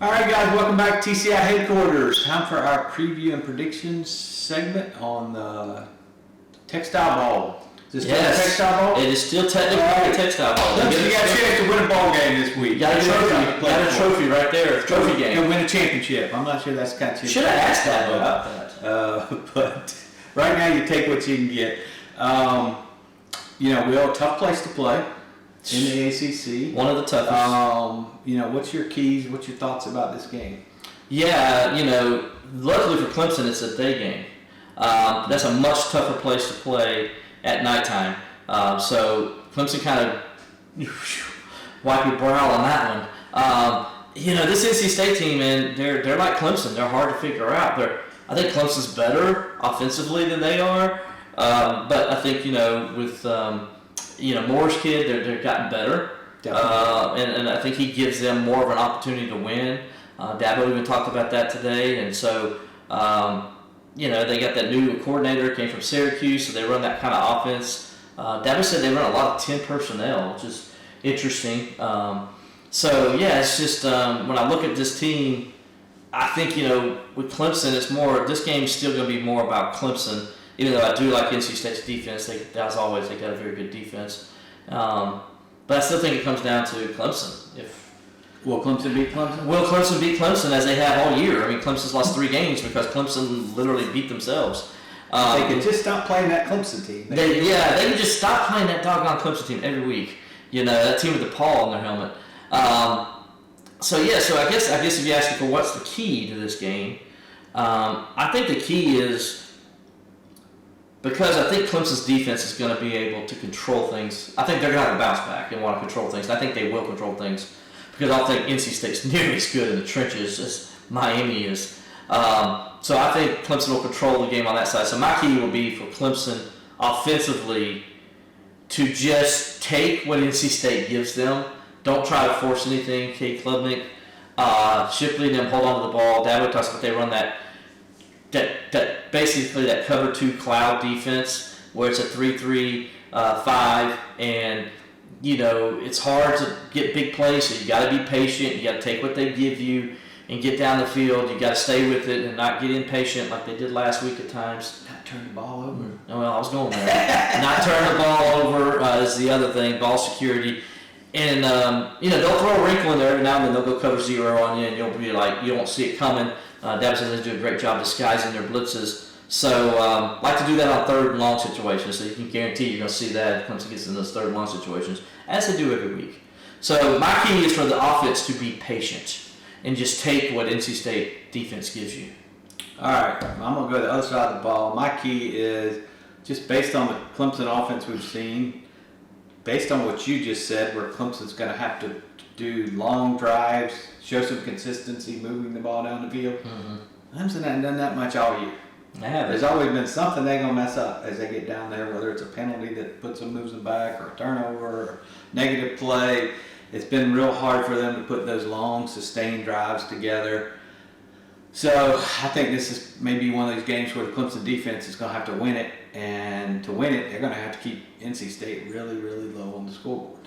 All right, guys, welcome back to TCI headquarters. Time for our preview and predictions segment on the textile ball. Is this still a textile ball? It is still technically a textile ball. You got a chance to win a ball game this week. Got a trophy right there. Trophy game. You'll win a championship. I'm not sure that's the kind of championship. Should have asked that about that. But right now, you take what you can get. We're a tough place to play in the ACC. One of the toughest. What's your keys? What's your thoughts about this game? Yeah, luckily for Clemson, it's a day game. That's a much tougher place to play at nighttime. So Clemson kind of wipe your brow on that one. This NC State team, man, they're like Clemson. They're hard to figure out. I think Clemson's better offensively than they are. But I think, with Moore's kid, they've gotten better. And I think he gives them more of an opportunity to win. Dabo even talked about that today. And so, they got that new coordinator, came from Syracuse, so they run that kind of offense. Dabo said they run a lot of 10 personnel, which is interesting. It's just when I look at this team, I think, with Clemson, it's more, this game's still going to be more about Clemson, even though I do like NC State's defense. As always, they got a very good defense. But I still think it comes down to Clemson. Will Clemson beat Clemson? Will Clemson beat Clemson as they have all year? I mean, Clemson's lost 3 games because Clemson literally beat themselves. They can just stop playing that Clemson team. They can just stop playing that doggone Clemson team every week. That team with the paw on their helmet. So I guess if you ask me for what's the key to this game, I think the key is because I think Clemson's defense is going to be able to control things. I think they're going to have a bounce back and want to control things. And I think they will control things because I don't think NC State's nearly as good in the trenches as Miami is. So I think Clemson will control the game on that side. So my key will be for Clemson offensively to just take what NC State gives them. Don't try to force anything. Kate Klubnik, Shipley, them hold on to the ball. Dabo talks about they run that basically that cover 2 cloud defense where it's a 3-3-5 and it's hard to get big plays, so you got to be patient. You got to take what they give you and get down the field. You got to stay with it and not get impatient like they did last week at times. Not turn the ball over. Well, I was going there. Not turn the ball over is the other thing. Ball security. And, they'll throw a wrinkle in there every now and then. They'll go cover 0 on you, and you'll be like, you won't see it coming. Dabo says they do a great job disguising their blitzes. So, like to do that on 3rd and long situations, so you can guarantee you're going to see that Clemson gets in those 3rd and long situations, as they do every week. So, my key is for the offense to be patient and just take what NC State defense gives you. All right, I'm going to go to the other side of the ball. My key is just based on the Clemson offense we've seen, based on what you just said, where Clemson's going to have to do long drives, show some consistency, moving the ball down the field. Mm-hmm. Clemson hasn't done that much all year. There's always been something they're going to mess up as they get down there, whether it's a penalty that moves them back, or a turnover, or negative play. It's been real hard for them to put those long, sustained drives together. So I think this is maybe one of those games where the Clemson defense is going to have to win it. And to win it, they're going to have to keep NC State really, really low on the scoreboard.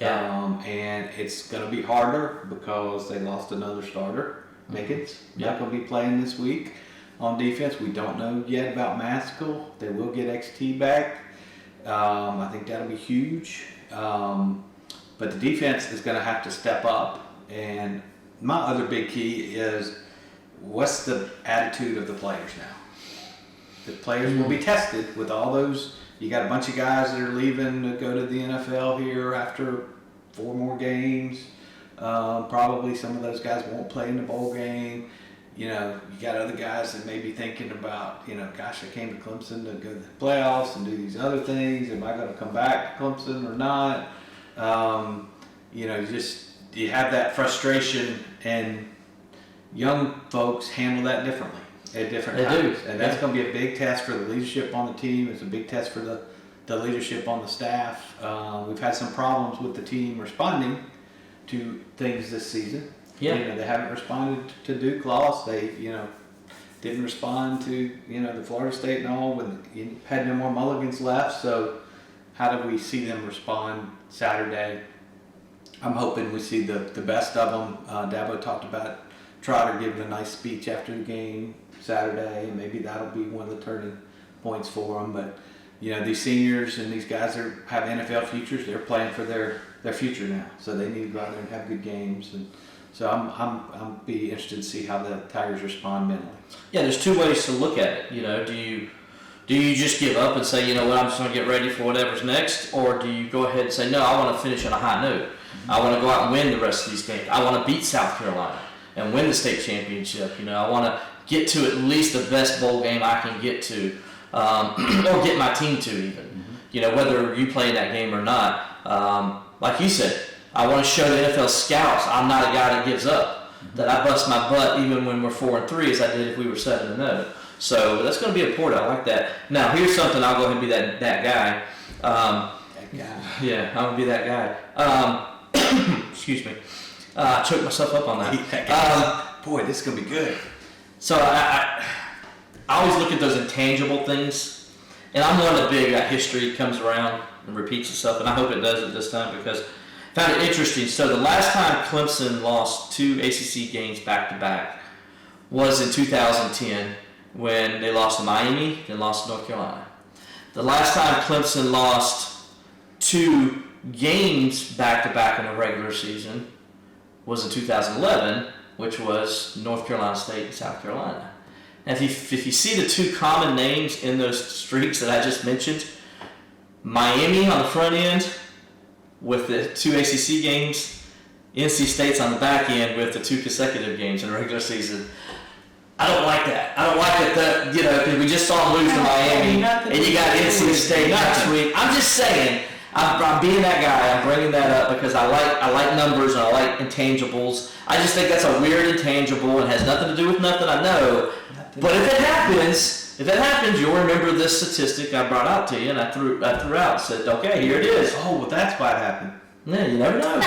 Yeah. And it's going to be harder because they lost another starter, Mickens. Not going to be playing this week on defense. We don't know yet about Maskell. They will get XT back. I think that'll be huge. But the defense is going to have to step up. And my other big key is what's the attitude of the players now? The players will be tested with all those. You got a bunch of guys that are leaving to go to the NFL here after 4 more games. Probably some of those guys won't play in the bowl game. You got other guys that may be thinking about, gosh, I came to Clemson to go to the playoffs and do these other things. Am I going to come back to Clemson or not? You have that frustration, and young folks handle that differently at different times. And that's going to be a big test for the leadership on the team. It's a big test for the leadership on the staff. We've had some problems with the team responding to things this season. Yeah. They haven't responded to Duke loss. They, didn't respond to, the Florida State and all when you had no more mulligans left. So how do we see them respond Saturday? I'm hoping we see the best of them. Dabo talked about Trotter giving a nice speech after the game Saturday, and maybe that'll be one of the turning points for them. But these seniors and these guys that have NFL futures, they're playing for their future now, so they need to go out there and have good games. And so I'm be interested to see how the Tigers respond mentally. Yeah, there's two ways to look at it. Do you just give up and say, you know what, I'm just going to get ready for whatever's next, or do you go ahead and say, no, I want to finish on a high note. I want to go out and win the rest of these games. I want to beat South Carolina and win the state championship. I want to get to at least the best bowl game I can get to, or get my team to even. Whether you play in that game or not. Like you said, I want to show the NFL scouts I'm not a guy that gives up. That I bust my butt even when we're 4-3, as I did if we were 7-0. So that's going to be important. I like that. Now here's something. I'll go ahead and be that guy. Yeah, I'm gonna be that guy. Excuse me. I choked myself up on that. Boy, this is gonna be good. So I always look at those intangible things, and I'm one of the big history comes around and repeats itself, and I hope it does it this time because I found it interesting. So the last time Clemson lost 2 ACC games back to back was in 2010 when they lost to Miami and lost to North Carolina. The last time Clemson lost 2 games back to back in a regular season was in 2011, which was North Carolina State and South Carolina. And if you see the 2 common names in those streaks that I just mentioned, Miami on the front end with the 2 ACC games, NC State's on the back end with the 2 consecutive games in a regular season. I don't like that. I don't like that, because we just saw them lose to Miami, and you got NC State next week. I'm just saying, I'm being that guy. I'm bringing that up because I like numbers and I like intangibles. I just think that's a weird intangible and has nothing to do with nothing I know. But if it happens, you'll remember this statistic I brought out to you, and I threw out and said, okay, here it is. Oh, well, that's why it happened. Yeah, you never know.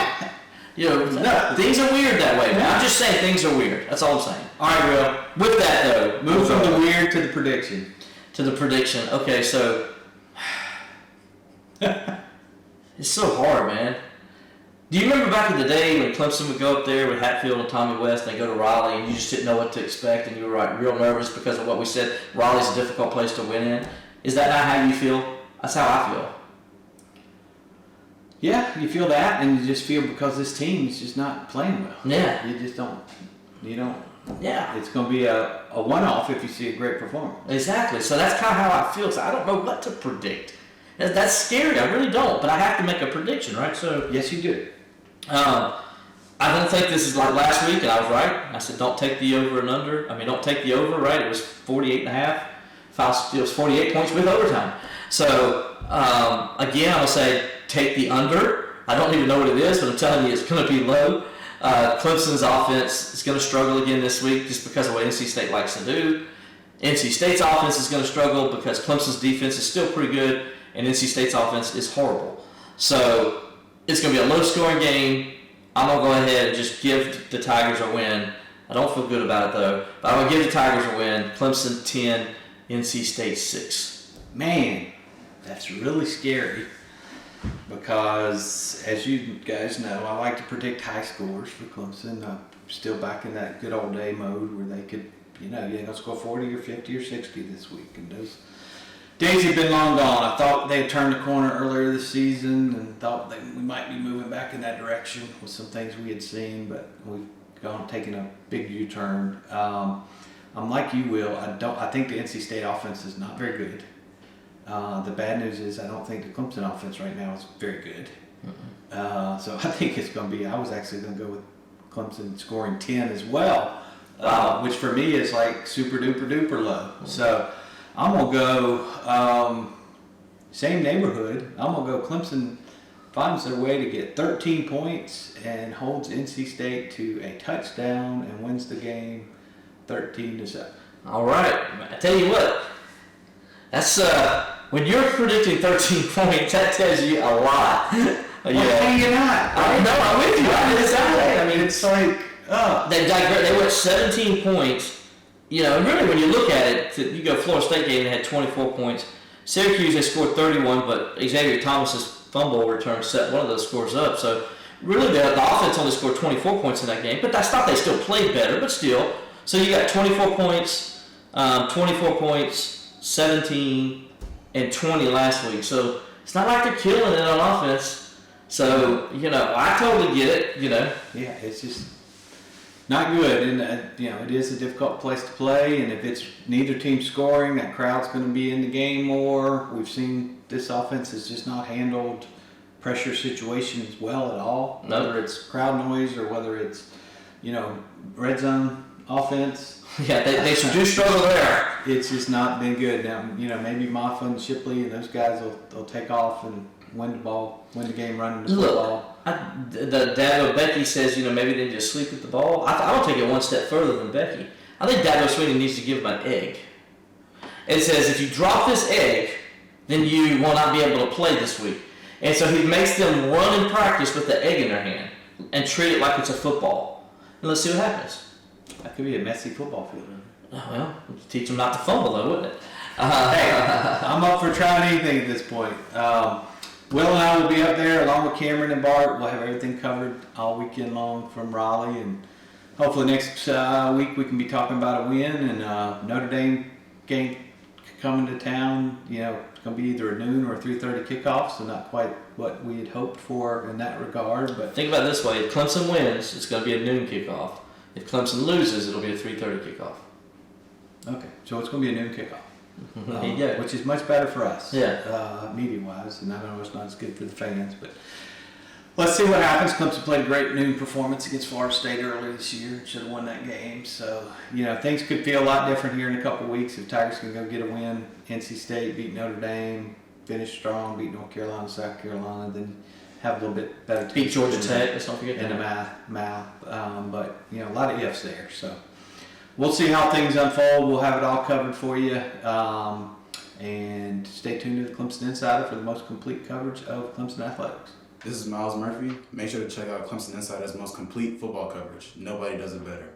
No, things are weird that way, man. I'm just saying things are weird. That's all I'm saying. All right, Will. With that, though, move from the weird to the prediction. Okay, so it's so hard, man. Do you remember back in the day when Clemson would go up there with Hatfield and Tommy West and they go to Raleigh and you just didn't know what to expect and you were real nervous because of what we said? Raleigh's a difficult place to win in. Is that not how you feel? That's how I feel. Yeah, you feel that, and you just feel because this team is just not playing well. Yeah. You just don't. Yeah. It's going to be a one-off if you see a great performance. Exactly. So that's kind of how I feel. So I don't know what to predict. That's scary. I really don't. But I have to make a prediction, right? So yes, you do. I don't think this is like last week, and I was right. I said don't take the over and under. Don't take the over, right? It was 48.5. It was 48 points with overtime. So again, I will say take the under. I don't even know what it is, but I'm telling you it's going to be low. Clemson's offense is going to struggle again this week just because of what NC State likes to do. NC State's offense is going to struggle because Clemson's defense is still pretty good and NC State's offense is horrible. So it's going to be a low-scoring game. I'm going to go ahead and just give the Tigers a win. I don't feel good about it, though. But I'm going to give the Tigers a win. Clemson 10, NC State 6. Man, that's really scary. Because, as you guys know, I like to predict high scores for Clemson. I'm still back in that good old day mode where they could, you're going to score 40 or 50 or 60 this week. And those days have been long gone. I thought they had turned the corner earlier this season and thought that we might be moving back in that direction with some things we had seen, but we've taken a big U-turn. I'm like you, Will. I think the NC State offense is not very good. The bad news is I don't think the Clemson offense right now is very good. So I think it's going to be, I was actually going to go with Clemson scoring 10 as well, which for me is like super duper duper low. So I'm going to go same neighborhood. I'm going to go Clemson finds their way to get 13 points and holds NC State to a touchdown and wins the game 13-7. All right. I tell you what, that's when you're predicting 13 points, that tells you a lot. Well, hanging out. I know, I'm with you. Exactly. It's like, they went 17 points. Really, when you look at it, you go Florida State game, they had 24 points. Syracuse, they scored 31, but Xavier Thomas's fumble return set one of those scores up. So Really, the offense only scored 24 points in that game, but that's not they still played better, but still. So you got 24 points, 17, and 20 last week. So it's not like they're killing it on offense. So, I totally get it, Yeah, it's just not good. And, it is a difficult place to play. And if it's neither team scoring, that crowd's going to be in the game more. We've seen this offense has just not handled pressure situations well at all. No. Whether it's crowd noise or whether it's, red zone offense. Yeah, they do struggle there. It's just not been good. Now, maybe Maffa and Shipley and those guys will take off and win the game running the football. The Dabo Becky says, maybe they just sleep with the ball. I don't take it one step further than Becky. I think Dabo Sweeney needs to give him an egg. It says, if you drop this egg, then you will not be able to play this week. And so he makes them run in practice with the egg in their hand and treat it like it's a football. And let's see what happens. That could be a messy football field. Oh, well, teach them not to fumble, though, wouldn't it? Hey, I'm up for trying anything at this point. Will and I will be up there along with Cameron and Bart. We'll have everything covered all weekend long from Raleigh, and hopefully next week we can be talking about a win and Notre Dame game coming to town. It's going to be either a noon or a 3:30 kickoff, so not quite what we had hoped for in that regard. But think about it this way: if Clemson wins, it's going to be a noon kickoff. If Clemson loses, it'll be a 3:30 kickoff. Okay, so it's going to be a noon kickoff. There you go. Which is much better for us, yeah, media-wise, and I know it's not as good for the fans, but let's see what happens. Clemson played a great noon performance against Florida State earlier this year. Should have won that game. So, things could feel a lot different here in a couple of weeks if Tigers can go get a win. NC State beat Notre Dame, finish strong, beat North Carolina, South Carolina, then have a little bit better beat Georgia Tech. Let's not forget in that. the mouth. But a lot of ifs there. So we'll see how things unfold. We'll have it all covered for you. And stay tuned to the Clemson Insider for the most complete coverage of Clemson athletics. This is Miles Murphy. Make sure to check out Clemson Insider's most complete football coverage. Nobody does it better.